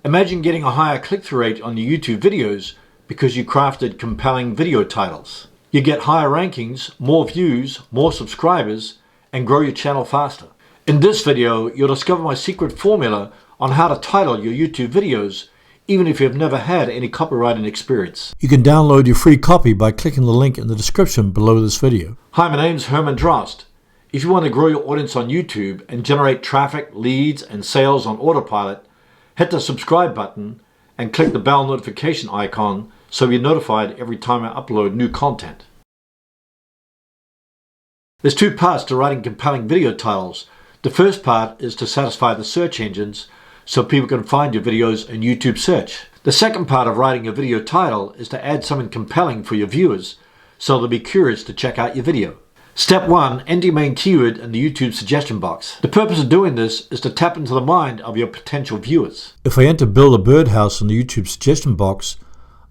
Imagine getting a higher click-through rate on your YouTube videos because you crafted compelling video titles. You get higher rankings, more views, more subscribers, and grow your channel faster. In this video, you'll discover my secret formula on how to title your YouTube videos, even if you've never had any copywriting experience. You can download your free copy by clicking the link in the description below this video. Hi, my name's Drost. If you want to grow your audience on YouTube and generate traffic, leads, and sales on autopilot, hit the subscribe button and click the bell notification icon so you're notified every time I upload new content. There's two parts to writing compelling video titles. The first part is to satisfy the search engines so people can find your videos in YouTube search. The second part of writing a video title is to add something compelling for your viewers so they'll be curious to check out your video. Step 1. Enter your main keyword in the YouTube suggestion box. The purpose of doing this is to tap into the mind of your potential viewers. If I enter build a birdhouse in the YouTube suggestion box,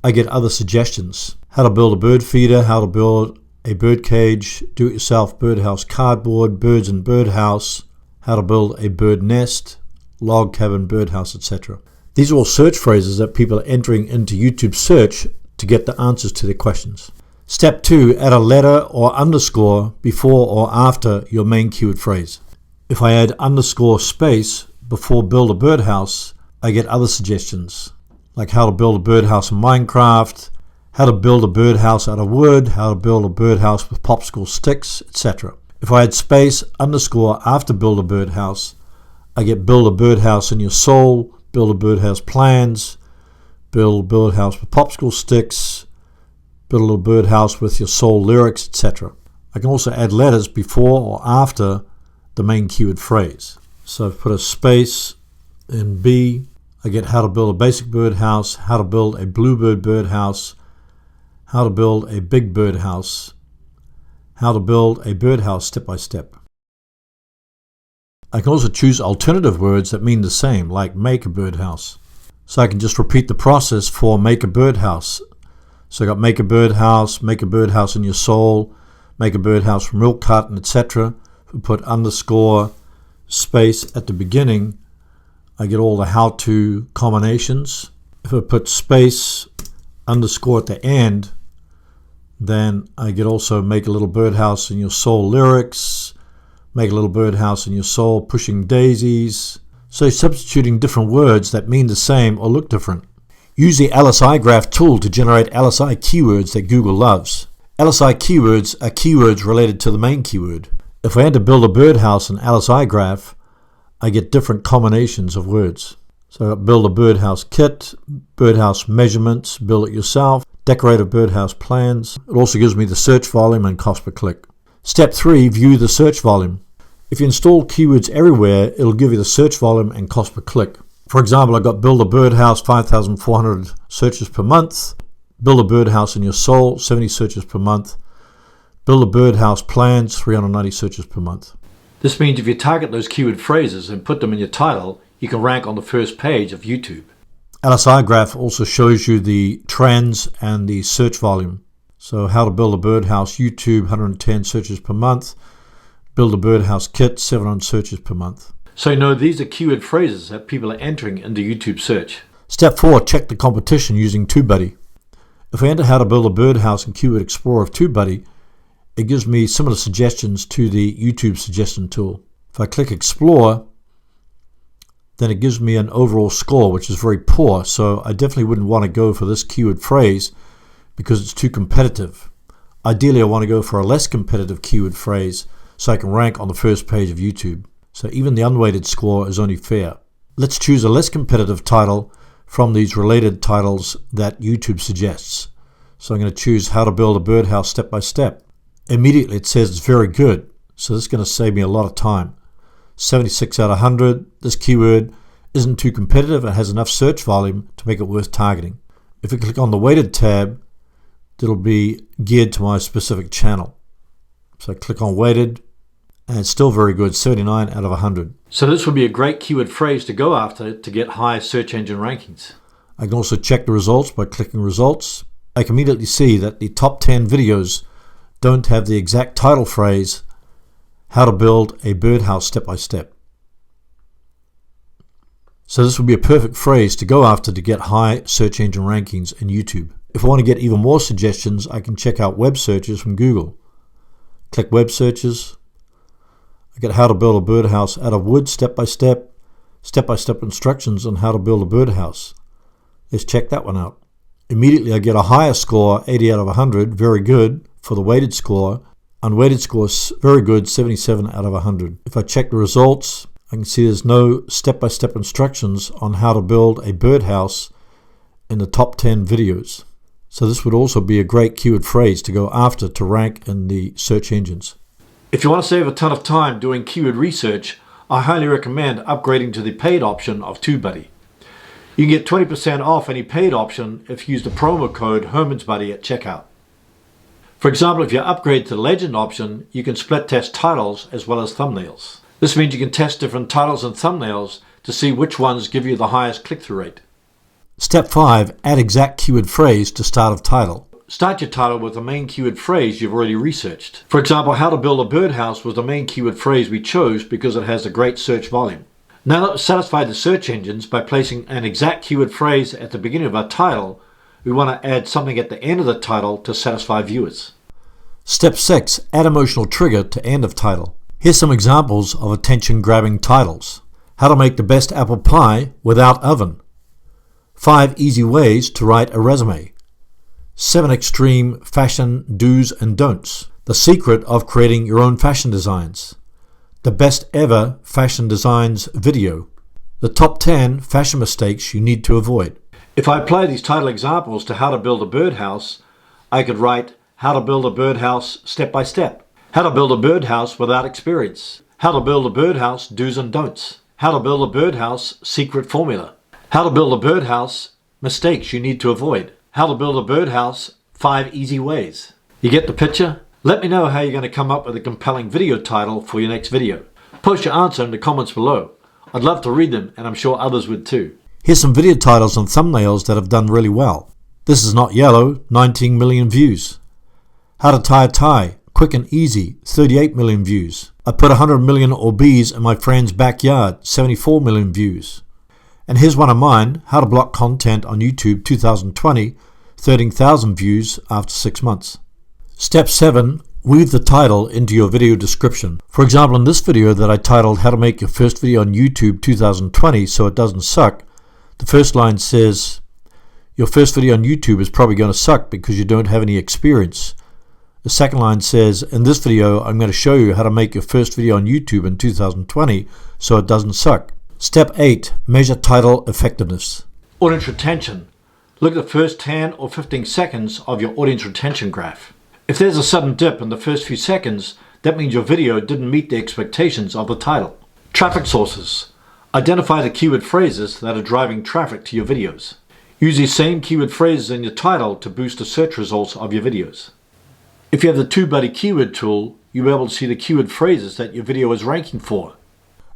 I get other suggestions. How to build a bird feeder, how to build a bird cage, do-it-yourself birdhouse cardboard, birds and birdhouse, how to build a bird nest, log cabin birdhouse, etc. These are all search phrases that people are entering into YouTube search to get the answers to their questions. Step 2. Add a letter or underscore before or after your main keyword phrase. If I add underscore space before build a birdhouse, I get other suggestions, like how to build a birdhouse in Minecraft, how to build a birdhouse out of wood, how to build a birdhouse with popsicle sticks, etc. If I add space underscore after build a birdhouse, I get build a birdhouse in your soul, build a birdhouse plans, build a birdhouse with popsicle sticks, build a little birdhouse with your soul lyrics, etc. I can also add letters before or after the main keyword phrase. So if I put a space in B, I get how to build a basic birdhouse, how to build a bluebird birdhouse, how to build a big birdhouse, how to build a birdhouse step by step. I can also choose alternative words that mean the same, like make a birdhouse. So I can just repeat the process for make a birdhouse. So I got make a birdhouse in your soul, make a birdhouse from milk carton, etc. If I put underscore space at the beginning, I get all the how-to combinations. If I put space underscore at the end, then I get also make a little birdhouse in your soul lyrics, make a little birdhouse in your soul pushing daisies. So substituting different words that mean the same or look different. Use the LSI graph tool to generate LSI keywords that Google loves. LSI keywords are keywords related to the main keyword. If I enter build a birdhouse in LSI graph, I get different combinations of words. So I got build a birdhouse kit, birdhouse measurements, build it yourself, decorative birdhouse plans. It also gives me the search volume and cost per click. Step 3, view the search volume. If you install keywords everywhere, it'll give you the search volume and cost per click. For example, I got build a birdhouse, 5,400 searches per month. Build a birdhouse in your soul, 70 searches per month. Build a birdhouse plans, 390 searches per month. This means if you target those keyword phrases and put them in your title, you can rank on the first page of YouTube. LSI graph also shows you the trends and the search volume. So how to build a birdhouse, YouTube, 110 searches per month. Build a birdhouse kit, 700 searches per month. So you know these are keyword phrases that people are entering into YouTube search. Step 4, check the competition using TubeBuddy. If I enter how to build a birdhouse in Keyword Explorer of TubeBuddy, it gives me similar suggestions to the YouTube suggestion tool. If I click Explore, then it gives me an overall score, which is very poor, so I definitely wouldn't want to go for this keyword phrase because it's too competitive. Ideally, I want to go for a less competitive keyword phrase so I can rank on the first page of YouTube. So even the unweighted score is only fair. Let's choose a less competitive title from these related titles that YouTube suggests. So I'm going to choose how to build a birdhouse step by step. Immediately it says it's very good, so this is going to save me a lot of time. 76 out of 100. This keyword isn't too competitive and has enough search volume to make it worth targeting. If I click on the weighted tab, it'll be geared to my specific channel. So I click on weighted, and it's still very good, 79 out of 100. So this would be a great keyword phrase to go after to get high search engine rankings. I can also check the results by clicking results. I can immediately see that the top 10 videos don't have the exact title phrase, how to build a birdhouse step by step. So this would be a perfect phrase to go after to get high search engine rankings in YouTube. If I want to get even more suggestions, I can check out web searches from Google. Click web searches. I get how to build a birdhouse out of wood, step-by-step instructions on how to build a birdhouse. Let's check that one out. Immediately I get a higher score, 80 out of 100, very good for the weighted score. Unweighted score, very good, 77 out of 100. If I check the results, I can see there's no step-by-step instructions on how to build a birdhouse in the top 10 videos. So this would also be a great keyword phrase to go after to rank in the search engines. If you want to save a ton of time doing keyword research, I highly recommend upgrading to the paid option of TubeBuddy. You can get 20% off any paid option if you use the promo code HermansBuddy at checkout. For example, if you upgrade to the Legend option, you can split test titles as well as thumbnails. This means you can test different titles and thumbnails to see which ones give you the highest click-through rate. Step 5. Add exact keyword phrase to start of title. Start your title with the main keyword phrase you've already researched. For example, how to build a birdhouse was the main keyword phrase we chose because it has a great search volume. Now that we've satisfied the search engines by placing an exact keyword phrase at the beginning of our title, we want to add something at the end of the title to satisfy viewers. Step 6. Add emotional trigger to end of title. Here's some examples of attention-grabbing titles. How to make the best apple pie without oven. 5 easy ways to write a resume. 7 extreme fashion do's and don'ts. The secret of creating your own fashion designs. The best ever fashion designs video. The top 10 fashion mistakes you need to avoid. If I apply these title examples to how to build a birdhouse, I could write how to build a birdhouse step by step. How to build a birdhouse without experience. How to build a birdhouse do's and don'ts. How to build a birdhouse secret formula. How to build a birdhouse mistakes you need to avoid. How to build a birdhouse 5 easy ways. You get the picture? Let me know how you're going to come up with a compelling video title for your next video. Post your answer in the comments below. I'd love to read them, and I'm sure others would too. Here's some video titles and thumbnails that have done really well. This is not yellow, 19 million views. How to tie a tie, quick and easy, 38 million views. I put 100 million Orbs in my friend's backyard, 74 million views. And here's one of mine, how to block content on YouTube 2020, 13,000 views after 6 months. Step 7. Weave the title into your video description. For example, in this video that I titled How to Make Your First Video on YouTube 2020 So It Doesn't Suck, the first line says, your first video on YouTube is probably going to suck because you don't have any experience. The second line says, in this video I'm going to show you how to make your first video on YouTube in 2020 so it doesn't suck. Step 8. Measure title effectiveness. Audience retention. Look at the first 10 or 15 seconds of your audience retention graph. If there's a sudden dip in the first few seconds, that means your video didn't meet the expectations of the title. Traffic sources. Identify the keyword phrases that are driving traffic to your videos. Use these same keyword phrases in your title to boost the search results of your videos. If you have the TubeBuddy keyword tool, you'll be able to see the keyword phrases that your video is ranking for.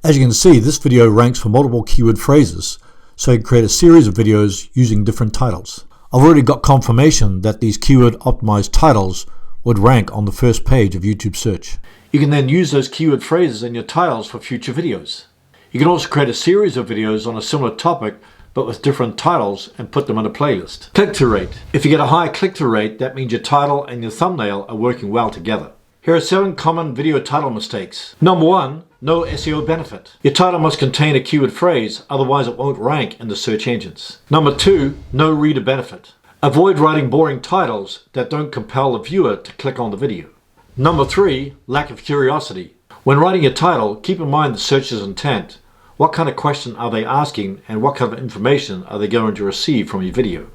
As you can see, this video ranks for multiple keyword phrases, so you can create a series of videos using different titles. I've already got confirmation that these keyword optimized titles would rank on the first page of YouTube search. You can then use those keyword phrases in your titles for future videos. You can also create a series of videos on a similar topic but with different titles and put them in a playlist. Click-through rate. If you get a high click-through rate, that means your title and your thumbnail are working well together. Here are 7 common video title mistakes. Number 1, no SEO benefit. Your title must contain a keyword phrase, otherwise it won't rank in the search engines. Number 2, no reader benefit. Avoid writing boring titles that don't compel the viewer to click on the video. Number 3, lack of curiosity. When writing a title, keep in mind the searcher's intent. What kind of question are they asking and what kind of information are they going to receive from your video?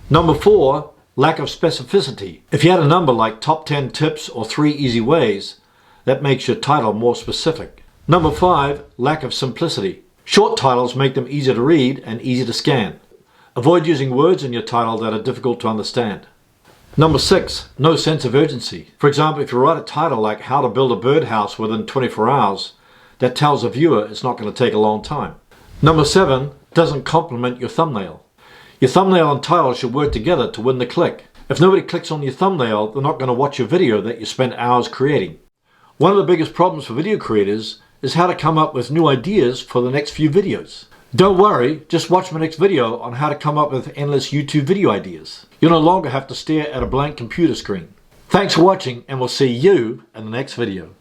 Number 4, lack of specificity. If you had a number like top 10 tips or 3 easy ways, that makes your title more specific. Number 5, lack of simplicity. Short titles make them easy to read and easy to scan. Avoid using words in your title that are difficult to understand. Number 6, no sense of urgency. For example, if you write a title like How to Build a Birdhouse Within 24 Hours, that tells the viewer it's not going to take a long time. Number 7, doesn't complement your thumbnail. Your thumbnail and title should work together to win the click. If nobody clicks on your thumbnail, they're not going to watch your video that you spent hours creating. One of the biggest problems for video creators is how to come up with new ideas for the next few videos. Don't worry, just watch my next video on how to come up with endless YouTube video ideas. You'll no longer have to stare at a blank computer screen. Thanks for watching, and we'll see you in the next video.